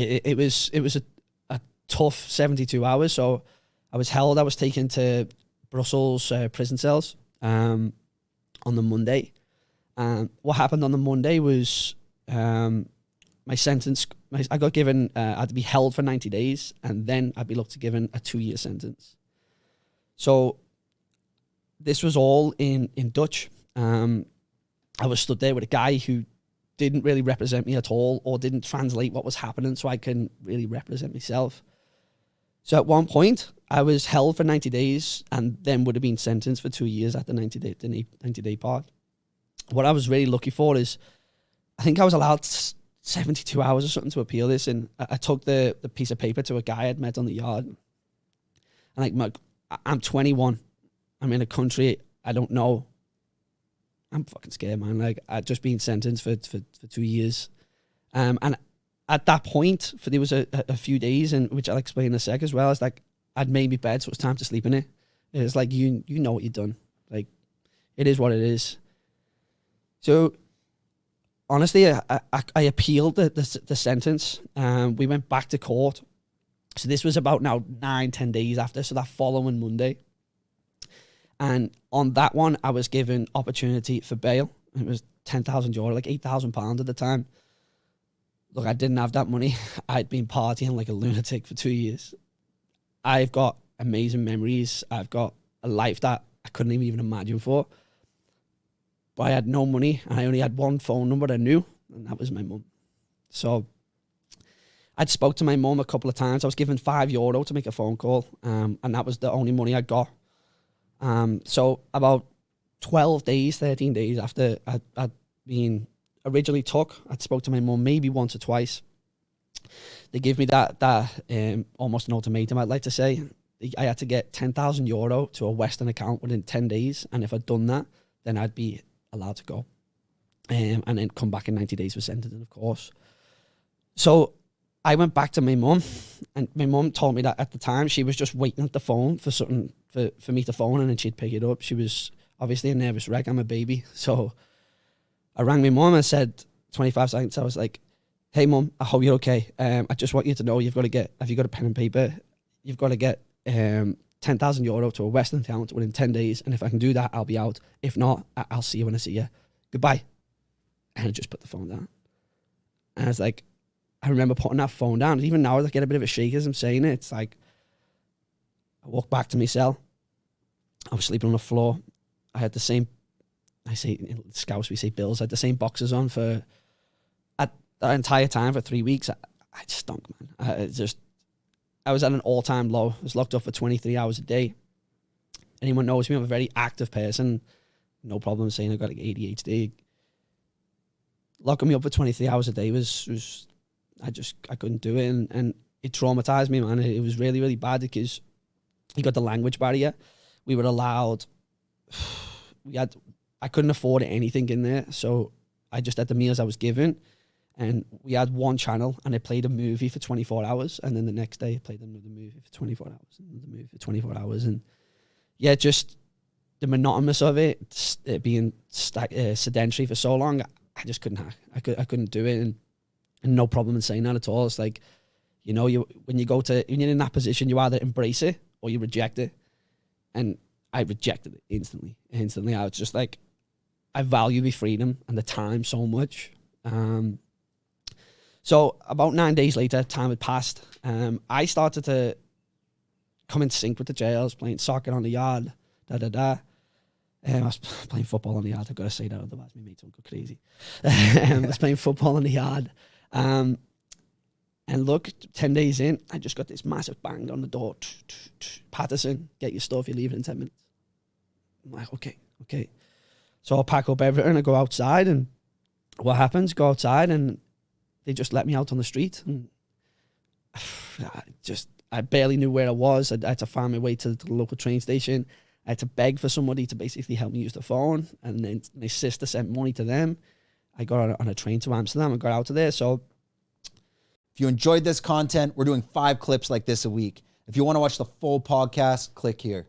it was a tough 72 hours. So I was held. I was taken to Brussels prison cells on the Monday. What happened on the Monday was my sentence. I got given. I had to be held for 90 days, and then I'd be looked to given a 2-year sentence. So this was all in Dutch. I was stood there with a guy who didn't really represent me at all, or didn't translate what was happening, so I couldn't really represent myself. So at one point, I was held for 90 days and then would have been sentenced for 2 years at the 90-day part. What I was really lucky for is, I think I was allowed 72 hours or something to appeal this, and I took the piece of paper to a guy I'd met on the yard. And like, I'm 21. I'm in a country I don't know. I'm fucking scared, man. Like, I'd just been sentenced for 2 years. And at that point, there was a few days, and which I'll explain in a sec as well, it's like, I'd made my bed, so it was time to sleep in it. It's like, you know what you've done. Like, it is what it is. So, honestly, I appealed the sentence. We went back to court. So this was about now 9-10 days after, so that following Monday. And on that one, I was given opportunity for bail. It was €10,000, like £8,000 at the time. Look, I didn't have that money. I'd been partying like a lunatic for 2 years. I've got amazing memories. I've got a life that I couldn't even imagine for. But I had no money, and I only had one phone number I knew, and that was my mum. So I'd spoke to my mum a couple of times. I was given €5 to make a phone call, and that was the only money I got. So about 13 days after I'd been originally took, I'd spoke to my mum maybe once or twice. They gave me that almost an ultimatum, I'd like to say. I had to get €10,000 to a Western account within 10 days. And if I'd done that, then I'd be allowed to go. And then come back in 90 days for sentencing, of course. So I went back to my mum, and my mum told me that at the time she was just waiting at the phone for something for me to phone, and then she'd pick it up. She was obviously a nervous wreck. I'm a baby. So I rang my mum and said 25 seconds. I was like, hey mum, I hope you're okay. I just want you to know have you got a pen and paper? You've got to get €10,000 to a Western account within 10 days. And if I can do that, I'll be out. If not, I'll see you when I see you. Goodbye. And I just put the phone down. And I was like, I remember putting that phone down. Even now, I get a bit of a shake as I'm saying it. It's like, I walked back to my cell. I was sleeping on the floor. I had the same, I say in Scouse, we say bills. I had the same boxes on for that entire time for 3 weeks. I just stunk, man. I was at an all-time low. I was locked up for 23 hours a day. Anyone knows me, I'm a very active person. No problem saying I've got like ADHD. Locking me up for 23 hours a day was I couldn't do it, and it traumatized me, man. It was really, really bad because you got the language barrier. We were allowed, I couldn't afford anything in there, so I just had the meals I was given, and we had one channel, and it played a movie for 24 hours, and then the next day it played another movie for 24 hours, another movie for 24 hours, and yeah, just the monotonous of it being sedentary for so long, I just couldn't hack. I couldn't do it, and no problem in saying that at all. It's like, you know, when you're in that position, you either embrace it or you reject it. And I rejected it instantly. I was just like, I value my freedom and the time so much. So about 9 days later, time had passed. I started to come in sync with the jails, playing soccer on the yard, I was playing football on the yard. I've got to say that, otherwise my mates will go crazy. I was playing football on the yard. And look, 10 days in, I just got this massive bang on the door. Patterson, get your stuff, you're leaving in 10 minutes. I'm like, okay. So I'll pack up everything, I go outside, and what happens? Go outside, and they just let me out on the street. And I barely knew where I was. I had to find my way to the local train station. I had to beg for somebody to basically help me use the phone, and then my sister sent money to them. I got on a train to Amsterdam and got out of there. So if you enjoyed this content, we're doing 5 clips like this a week. If you want to watch the full podcast, click here.